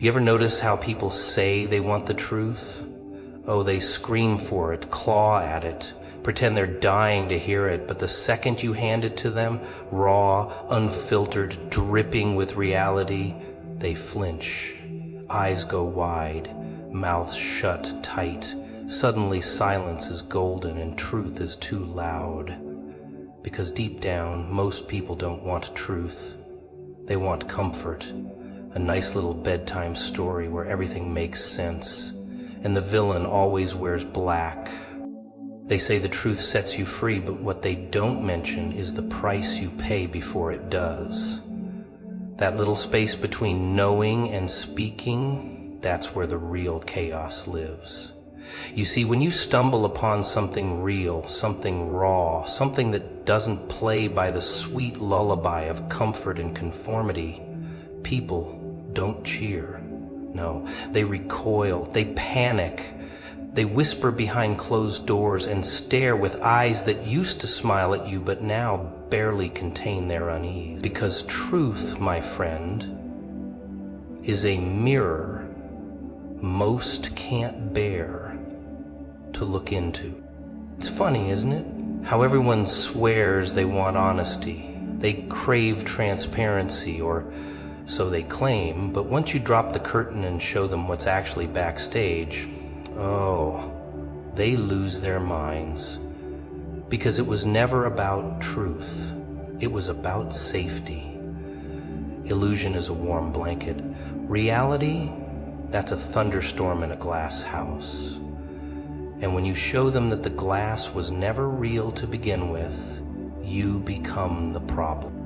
You ever notice how people say they want the truth? Oh, they scream for it, claw at it, pretend they're dying to hear it, but the second you hand it to them, raw, unfiltered, dripping with reality, they flinch. Eyes go wide, mouths shut tight. Suddenly silence is golden and truth is too loud. Because deep down, most people don't want truth. They want comfort. A nice little bedtime story where everything makes sense, and the villain always wears black. They say the truth sets you free, but what they don't mention is the price you pay before it does. That little space between knowing and speaking, that's where the real chaos lives. You see, when you stumble upon something real, something raw, something that doesn't play by the sweet lullaby of comfort and conformity, people don't cheer. No, they recoil, they panic. They whisper behind closed doors and stare with eyes that used to smile at you but now barely contain their unease. Because truth, my friend, is a mirror most can't bear to look into. It's funny, isn't it? How everyone swears they want honesty. They crave transparency, or so they claim, but once you drop the curtain and show them what's actually backstage, oh, they lose their minds. Because it was never about truth. It was about safety. Illusion is a warm blanket. Reality, that's a thunderstorm in a glass house. And when you show them that the glass was never real to begin with, you become the problem.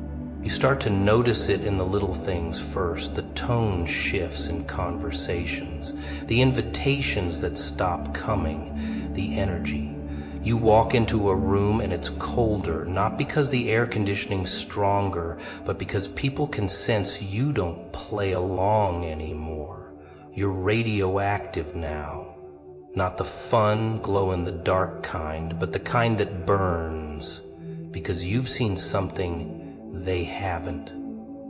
You start to notice it in the little things first, the tone shifts in conversations, the invitations that stop coming, the energy. You walk into a room and it's colder, not because the air conditioning's stronger, but because people can sense you don't play along anymore. You're radioactive now. Not the fun, glow-in-the-dark kind, but the kind that burns, because you've seen something they haven't,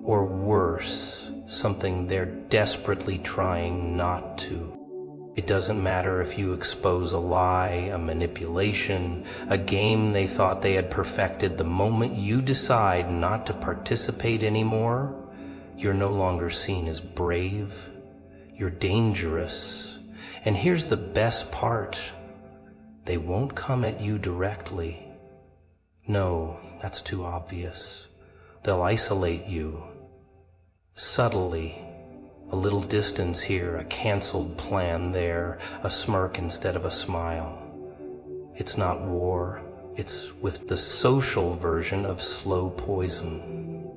or worse, something they're desperately trying not to. It doesn't matter if you expose a lie, a manipulation, a game they thought they had perfected. The moment you decide not to participate anymore, you're no longer seen as brave. You're dangerous. And here's the best part. They won't come at you directly. No, that's too obvious. They'll isolate you. Subtly. A little distance here, a canceled plan there, a smirk instead of a smile. It's not war. It's with the social version of slow poison.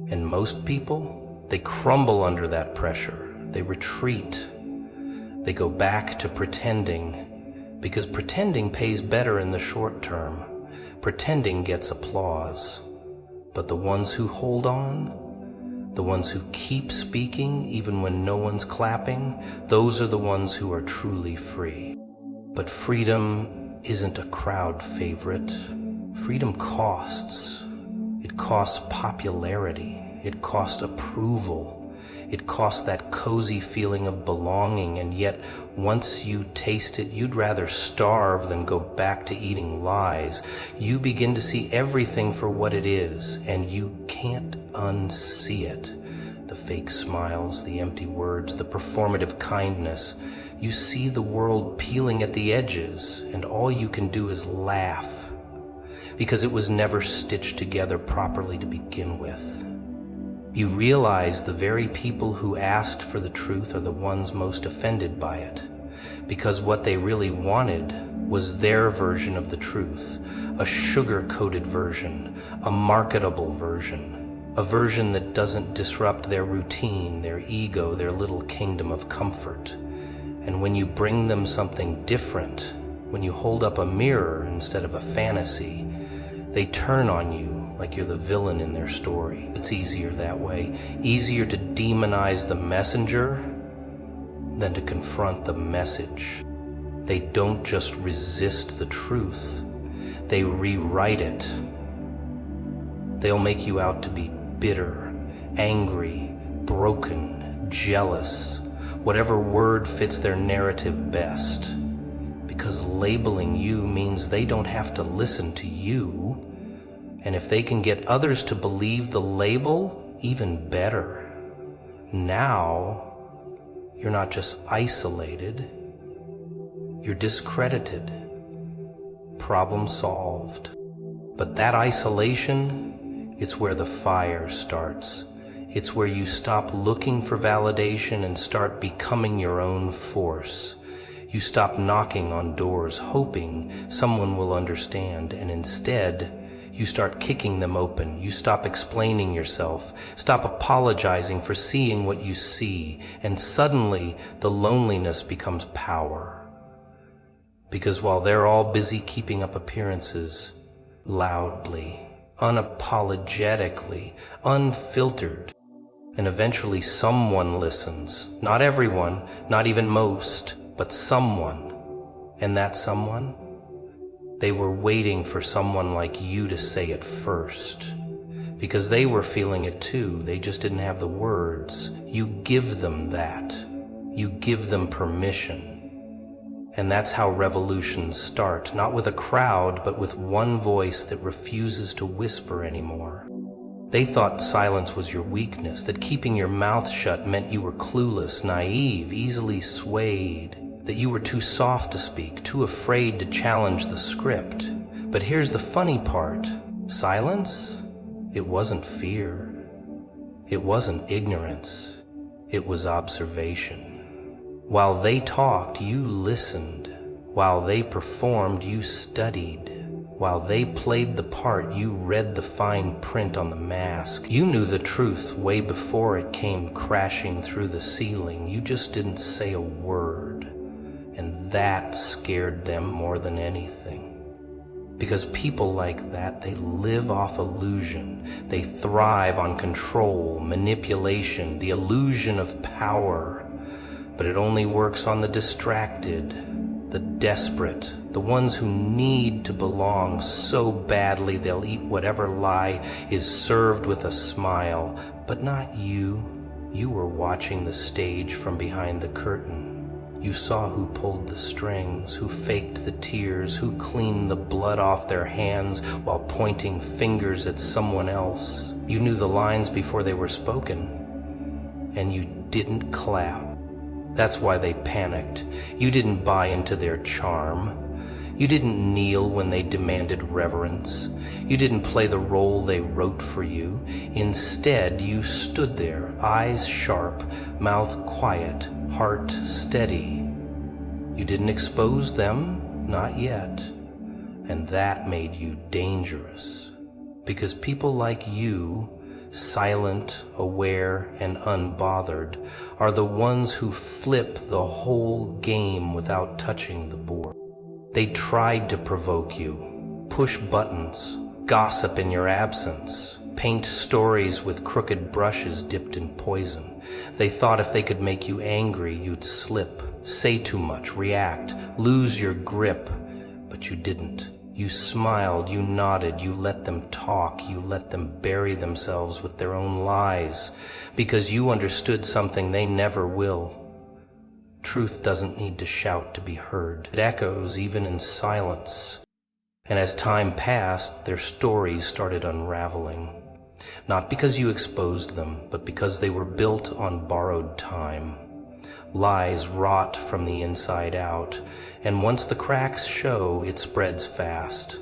And most people, they crumble under that pressure. They retreat. They go back to pretending, because pretending pays better in the short term. Pretending gets applause. But the ones who hold on, the ones who keep speaking even when no one's clapping, those are the ones who are truly free. But freedom isn't a crowd favorite. Freedom costs. It costs popularity. It costs approval. It costs that cozy feeling of belonging, and yet once you taste it, you'd rather starve than go back to eating lies. You begin to see everything for what it is, and you can't unsee it. The fake smiles, the empty words, the performative kindness. You see the world peeling at the edges, and all you can do is laugh, because it was never stitched together properly to begin with. You realize the very people who asked for the truth are the ones most offended by it, because what they really wanted was their version of the truth, a sugar-coated version, a marketable version, a version that doesn't disrupt their routine, their ego, their little kingdom of comfort. And when you bring them something different, when you hold up a mirror instead of a fantasy, they turn on you like you're the villain in their story. It's easier that way. Easier to demonize the messenger than to confront the message. They don't just resist the truth. They rewrite it. They'll make you out to be bitter, angry, broken, jealous, whatever word fits their narrative best. Because labeling you means they don't have to listen to you. And if they can get others to believe the label, even better. Now, you're not just isolated, you're discredited. Problem solved. But that isolation, it's where the fire starts. It's where you stop looking for validation and start becoming your own force. You stop knocking on doors hoping someone will understand, and instead, you start kicking them open. You stop explaining yourself, stop apologizing for seeing what you see, and suddenly the loneliness becomes power. Because while they're all busy keeping up appearances, loudly, unapologetically, unfiltered, and eventually someone listens. Not everyone, not even most, but someone. And that someone? They were waiting for someone like you to say it first. Because they were feeling it too, they just didn't have the words. You give them that. You give them permission. And that's how revolutions start, not with a crowd, but with one voice that refuses to whisper anymore. They thought silence was your weakness, that keeping your mouth shut meant you were clueless, naive, easily swayed, that you were too soft to speak, too afraid to challenge the script. But here's the funny part. Silence? It wasn't fear. It wasn't ignorance. It was observation. While they talked, you listened. While they performed, you studied. While they played the part, you read the fine print on the mask. You knew the truth way before it came crashing through the ceiling. You just didn't say a word. And that scared them more than anything. Because people like that, they live off illusion. They thrive on control, manipulation, the illusion of power. But it only works on the distracted, the desperate, the ones who need to belong so badly they'll eat whatever lie is served with a smile. But not you. You were watching the stage from behind the curtain. You saw who pulled the strings, who faked the tears, who cleaned the blood off their hands while pointing fingers at someone else. You knew the lines before they were spoken, and you didn't clap. That's why they panicked. You didn't buy into their charm. You didn't kneel when they demanded reverence. You didn't play the role they wrote for you. Instead, you stood there, eyes sharp, mouth quiet, heart steady. You didn't expose them, not yet. And that made you dangerous. Because people like you, silent, aware, and unbothered, are the ones who flip the whole game without touching the board. They tried to provoke you, push buttons, gossip in your absence, paint stories with crooked brushes dipped in poison. They thought if they could make you angry, you'd slip, say too much, react, lose your grip. But you didn't. You smiled, you nodded, you let them talk, you let them bury themselves with their own lies, because you understood something they never will. Truth doesn't need to shout to be heard. It echoes even in silence. And as time passed, their stories started unraveling. Not because you exposed them, but because they were built on borrowed time. Lies rot from the inside out, and once the cracks show, it spreads fast.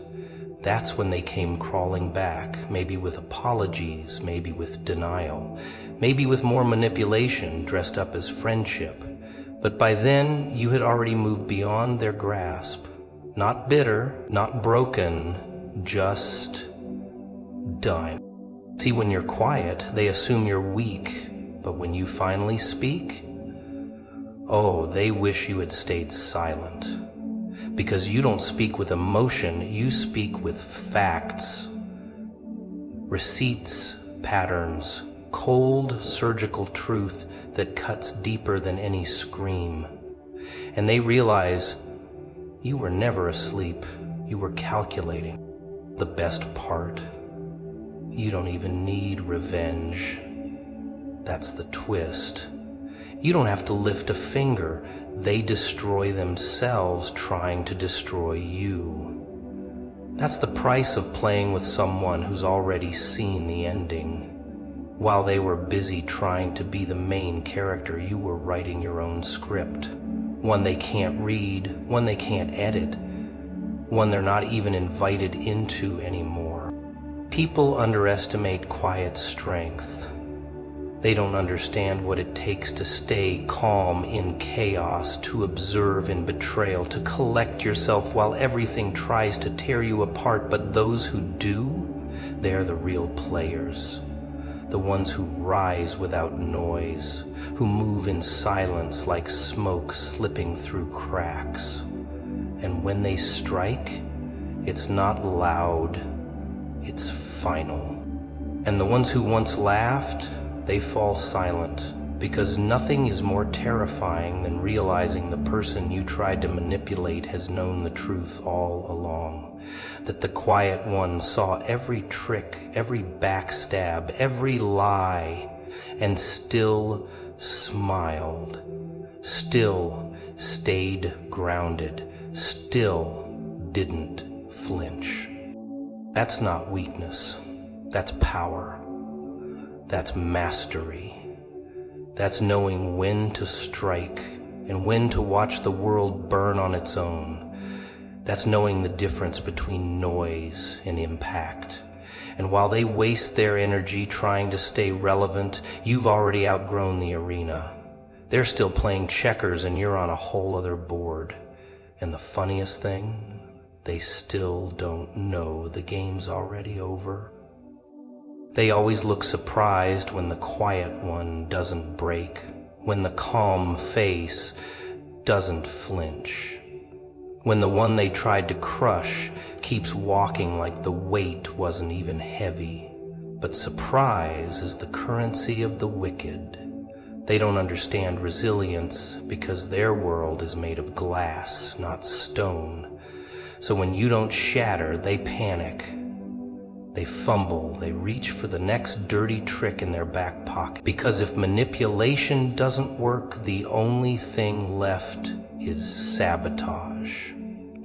That's when they came crawling back, maybe with apologies, maybe with denial, maybe with more manipulation dressed up as friendship. But by then, you had already moved beyond their grasp. Not bitter, not broken, just done. See, when you're quiet, they assume you're weak. But when you finally speak, oh, they wish you had stayed silent. Because you don't speak with emotion, you speak with facts. Receipts, patterns, cold surgical truth that cuts deeper than any scream. And they realize you were never asleep. You were calculating. The best part. You don't even need revenge. That's the twist. You don't have to lift a finger. They destroy themselves trying to destroy you. That's the price of playing with someone who's already seen the ending. While they were busy trying to be the main character, you were writing your own script. One they can't read, one they can't edit, one they're not even invited into anymore. People underestimate quiet strength. They don't understand what it takes to stay calm in chaos, to observe in betrayal, to collect yourself while everything tries to tear you apart. But those who do, they're the real players. The ones who rise without noise, who move in silence like smoke slipping through cracks. And when they strike, it's not loud, it's final. And the ones who once laughed, they fall silent, because nothing is more terrifying than realizing the person you tried to manipulate has known the truth all along. That the quiet one saw every trick, every backstab, every lie, and still smiled, still stayed grounded, still didn't flinch. That's not weakness, that's power. That's mastery. That's knowing when to strike and when to watch the world burn on its own. That's knowing the difference between noise and impact. And while they waste their energy trying to stay relevant, you've already outgrown the arena. They're still playing checkers and you're on a whole other board. And the funniest thing, they still don't know the game's already over. They always look surprised when the quiet one doesn't break, when the calm face doesn't flinch, when the one they tried to crush keeps walking like the weight wasn't even heavy. But surprise is the currency of the wicked. They don't understand resilience because their world is made of glass, not stone. So when you don't shatter, they panic. They fumble, they reach for the next dirty trick in their back pocket. Because if manipulation doesn't work, the only thing left is sabotage.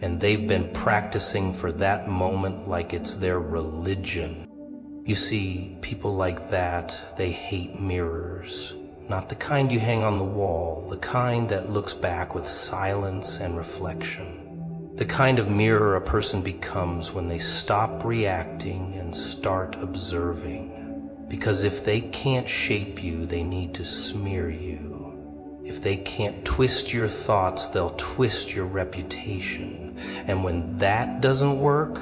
And they've been practicing for that moment like it's their religion. You see, people like that, they hate mirrors. Not the kind you hang on the wall, the kind that looks back with silence and reflection. The kind of mirror a person becomes when they stop reacting and start observing. Because if they can't shape you, they need to smear you. If they can't twist your thoughts, they'll twist your reputation. And when that doesn't work,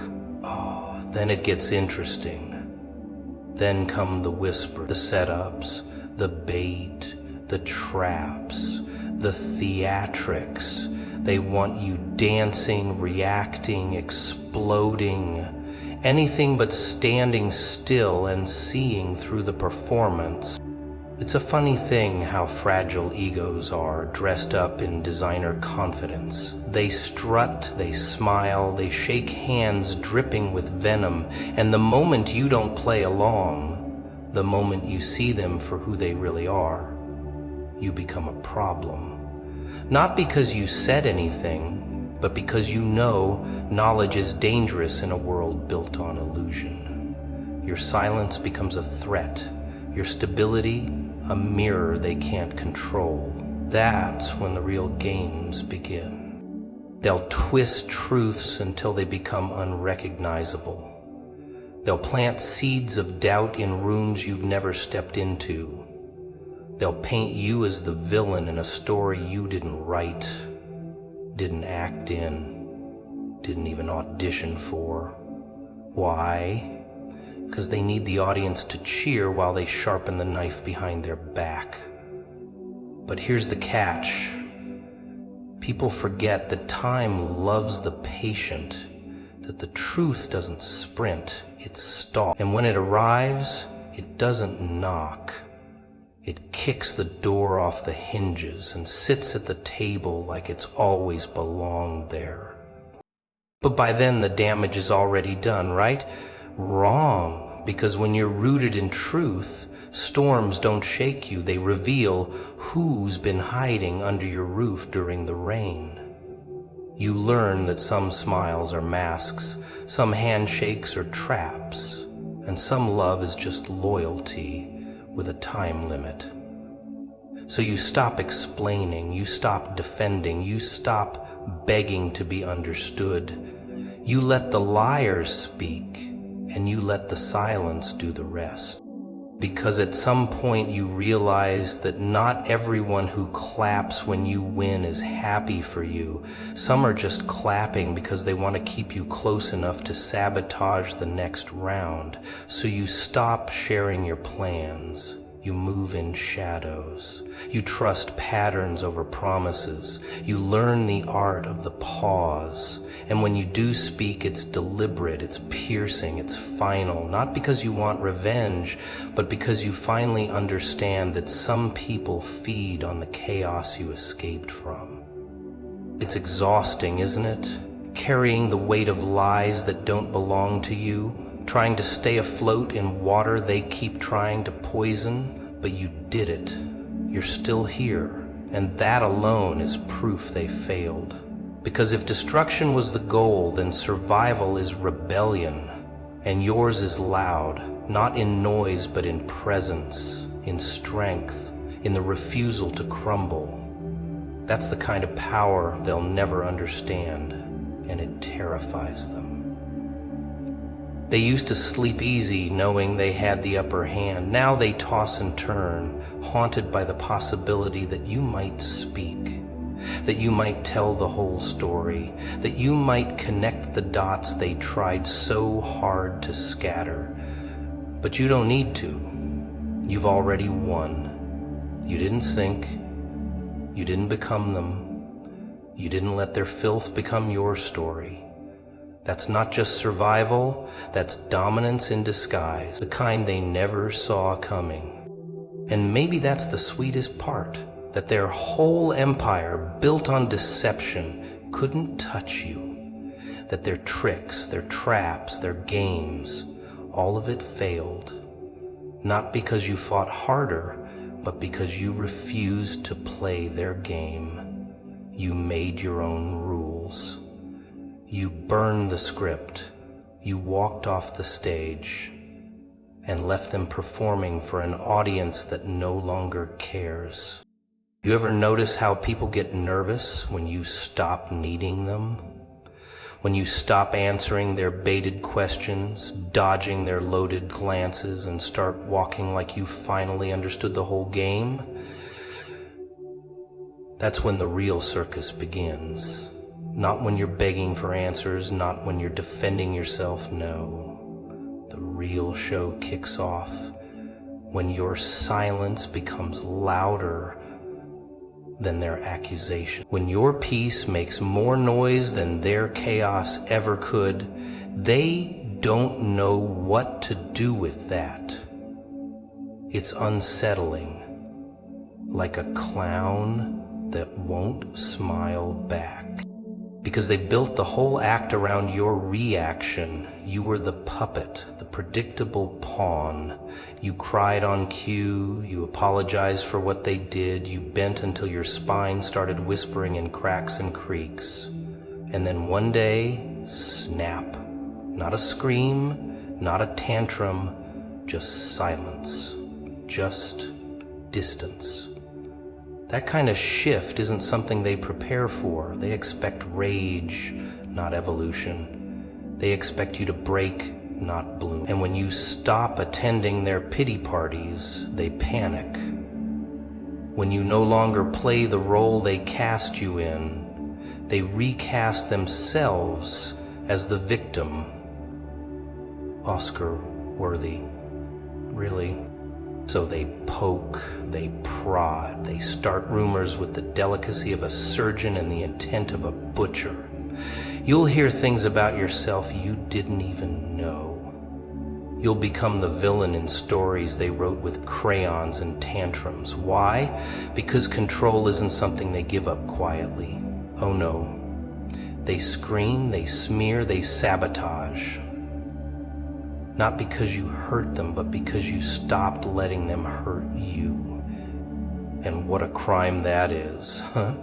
then it gets interesting. Then come the whisper, the setups, the bait, the traps, the theatrics. They want you dancing, reacting, exploding, anything but standing still and seeing through the performance. It's a funny thing how fragile egos are, dressed up in designer confidence. They strut, they smile, they shake hands dripping with venom, and the moment you don't play along, the moment you see them for who they really are, you become a problem. Not because you said anything, but because you know knowledge is dangerous in a world built on illusion. Your silence becomes a threat, your stability a mirror they can't control. That's when the real games begin. They'll twist truths until they become unrecognizable. They'll plant seeds of doubt in rooms you've never stepped into. They'll paint you as the villain in a story you didn't write, didn't act in, didn't even audition for. Why? Because they need the audience to cheer while they sharpen the knife behind their back. But here's the catch. People forget that time loves the patient, that the truth doesn't sprint, it stalks. And when it arrives, it doesn't knock. It kicks the door off the hinges and sits at the table like it's always belonged there. But by then the damage is already done, right? Wrong, because when you're rooted in truth, Storms don't shake you, they reveal who's been hiding under your roof during the rain. You learn that some smiles are masks, some handshakes are traps, and some love is just loyalty with a time limit. So you stop explaining, you stop defending, you stop begging to be understood. You let the liars speak, and you let the silence do the rest. Because at some point you realize that not everyone who claps when you win is happy for you. Some are just clapping because they want to keep you close enough to sabotage the next round. So you stop sharing your plans. You move in shadows. You trust patterns over promises. You learn the art of the pause. And when you do speak, it's deliberate, it's piercing, it's final. Not because you want revenge, but because you finally understand that some people feed on the chaos you escaped from. It's exhausting, isn't it? Carrying the weight of lies that don't belong to you, trying to stay afloat in water they keep trying to poison. But you did it. You're still here. And that alone is proof they failed. Because if destruction was the goal, then survival is rebellion. And yours is loud, not in noise, but in presence, in strength, in the refusal to crumble. That's the kind of power they'll never understand, and it terrifies them. They used to sleep easy knowing they had the upper hand. Now they toss and turn, haunted by the possibility that you might speak, that you might tell the whole story, that you might connect the dots they tried so hard to scatter. But you don't need to. You've already won. You didn't sink. You didn't become them. You didn't let their filth become your story. That's not just survival, that's dominance in disguise, the kind they never saw coming. And maybe that's the sweetest part, that their whole empire, built on deception, couldn't touch you. That their tricks, their traps, their games, all of it failed. Not because you fought harder, but because you refused to play their game. You made your own rules. You burned the script, you walked off the stage, and left them performing for an audience that no longer cares. You ever notice how people get nervous when you stop needing them? When you stop answering their baited questions, dodging their loaded glances, and start walking like you finally understood the whole game? That's when the real circus begins. Not when you're begging for answers, not when you're defending yourself, no. The real show kicks off when your silence becomes louder than their accusation. When your peace makes more noise than their chaos ever could, they don't know what to do with that. It's unsettling, like a clown that won't smile back. Because they built the whole act around your reaction. You were the puppet, the predictable pawn. You cried on cue, you apologized for what they did, you bent until your spine started whispering in cracks and creaks. And then one day, snap. Not a scream, not a tantrum, just silence. Just distance. That kind of shift isn't something they prepare for. They expect rage, not evolution. They expect you to break, not bloom. And when you stop attending their pity parties, they panic. When you no longer play the role they cast you in, they recast themselves as the victim. Oscar-worthy. Really? So they poke, they prod, they start rumors with the delicacy of a surgeon and the intent of a butcher. You'll hear things about yourself you didn't even know. You'll become the villain in stories they wrote with crayons and tantrums. Why? Because control isn't something they give up quietly. Oh no. They scream, they smear, they sabotage. Not because you hurt them, but because you stopped letting them hurt you. And what a crime that is, huh?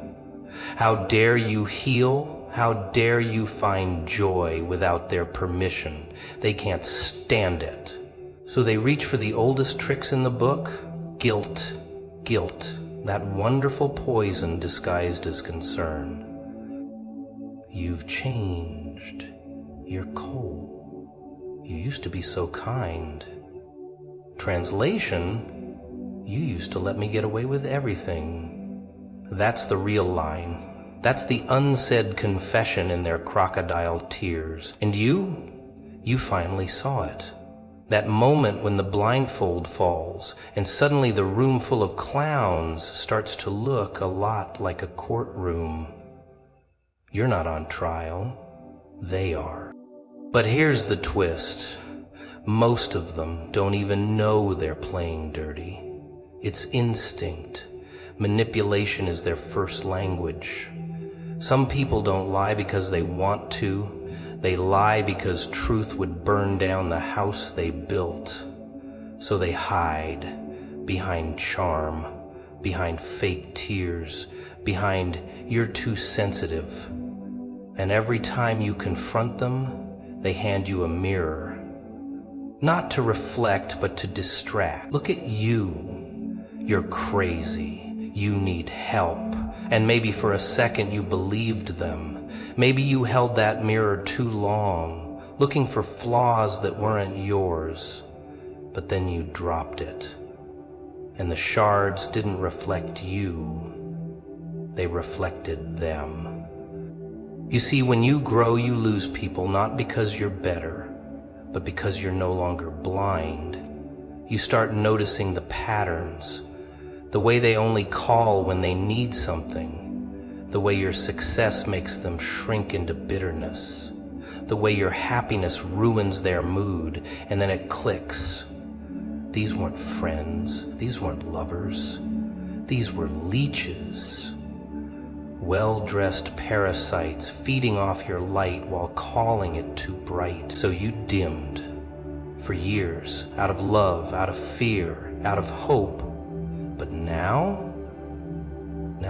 How dare you heal? How dare you find joy without their permission? They can't stand it. So they reach for the oldest tricks in the book. Guilt, guilt, that wonderful poison disguised as concern. You've changed. You're cold. You used to be so kind. Translation, you used to let me get away with everything. That's the real line. That's the unsaid confession in their crocodile tears. And you finally saw it. That moment when the blindfold falls and suddenly the room full of clowns starts to look a lot like a courtroom. You're not on trial. They are. But here's the twist. Most of them don't even know they're playing dirty. It's instinct. Manipulation is their first language. Some people don't lie because they want to. They lie because truth would burn down the house they built. So they hide behind charm, behind fake tears, behind "you're too sensitive." And every time you confront them, they hand you a mirror. Not to reflect, but to distract. Look at you. You're crazy. You need help. And maybe for a second you believed them. Maybe you held that mirror too long, looking for flaws that weren't yours. But then you dropped it. And the shards didn't reflect you. They reflected them. You see, when you grow, you lose people, not because you're better, but because you're no longer blind. You start noticing the patterns, the way they only call when they need something, the way your success makes them shrink into bitterness, the way your happiness ruins their mood, and then it clicks. These weren't friends, these weren't lovers, these were leeches. Well-dressed parasites feeding off your light while calling it too bright. So you dimmed for years, out of love, out of fear, out of hope. But now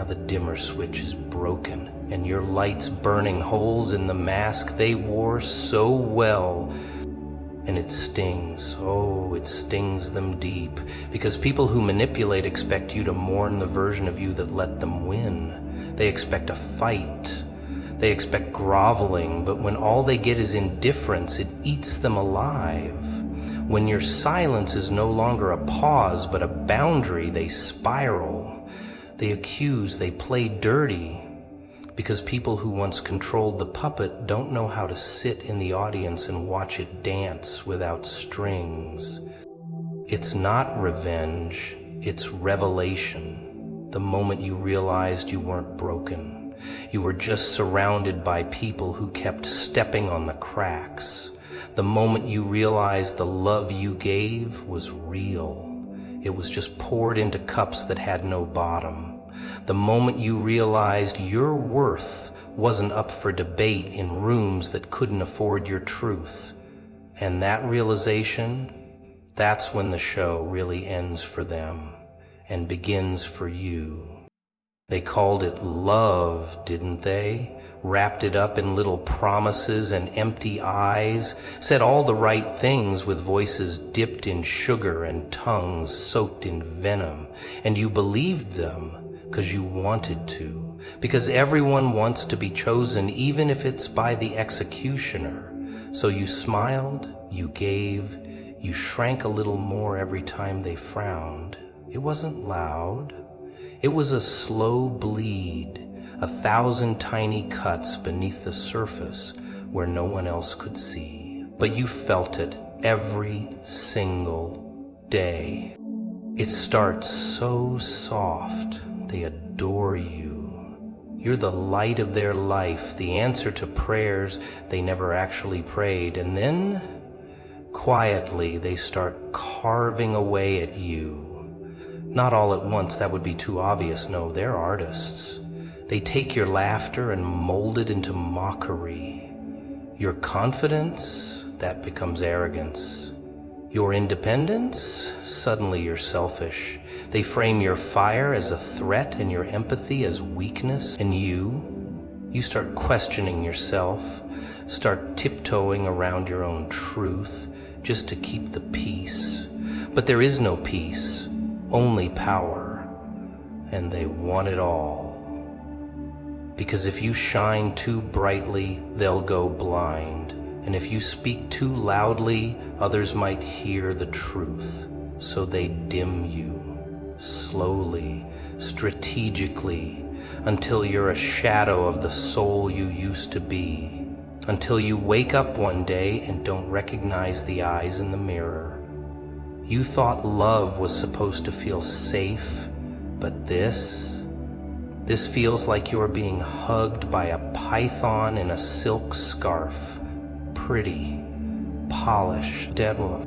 the dimmer switch is broken, and your light's burning holes in the mask they wore so well. And it stings, oh, it stings them deep, because people who manipulate expect you to mourn the version of you that let them win. They expect a fight. They expect groveling, but when all they get is indifference, it eats them alive. When your silence is no longer a pause, but a boundary, they spiral. They accuse, they play dirty, because people who once controlled the puppet don't know how to sit in the audience and watch it dance without strings. It's not revenge, it's revelation. The moment you realized you weren't broken, you were just surrounded by people who kept stepping on the cracks. The moment you realized the love you gave was real. It was just poured into cups that had no bottom. The moment you realized your worth wasn't up for debate in rooms that couldn't afford your truth. And that realization, that's when the show really ends for them and begins for you. They called it love, didn't they? Wrapped it up in little promises and empty eyes, said all the right things with voices dipped in sugar and tongues soaked in venom. And you believed them because you wanted to, because everyone wants to be chosen, even if it's by the executioner. So you smiled, you gave, you shrank a little more every time they frowned. It wasn't loud. It was a slow bleed, 1,000 tiny cuts beneath the surface where no one else could see. But you felt it every single day. It starts so soft. They adore you. You're the light of their life, the answer to prayers they never actually prayed. And then, quietly, they start carving away at you. Not all at once, that would be too obvious. No, they're artists. They take your laughter and mold it into mockery. Your confidence, that becomes arrogance. Your independence? Suddenly you're selfish. They frame your fire as a threat and your empathy as weakness. And you start questioning yourself, start tiptoeing around your own truth just to keep the peace. But there is no peace, only power. And they want it all. Because if you shine too brightly, they'll go blind. And if you speak too loudly, others might hear the truth. So they dim you, slowly, strategically, until you're a shadow of the soul you used to be. Until you wake up one day and don't recognize the eyes in the mirror. You thought love was supposed to feel safe, but this feels like you're being hugged by a python in a silk scarf. Pretty, polished, dead one.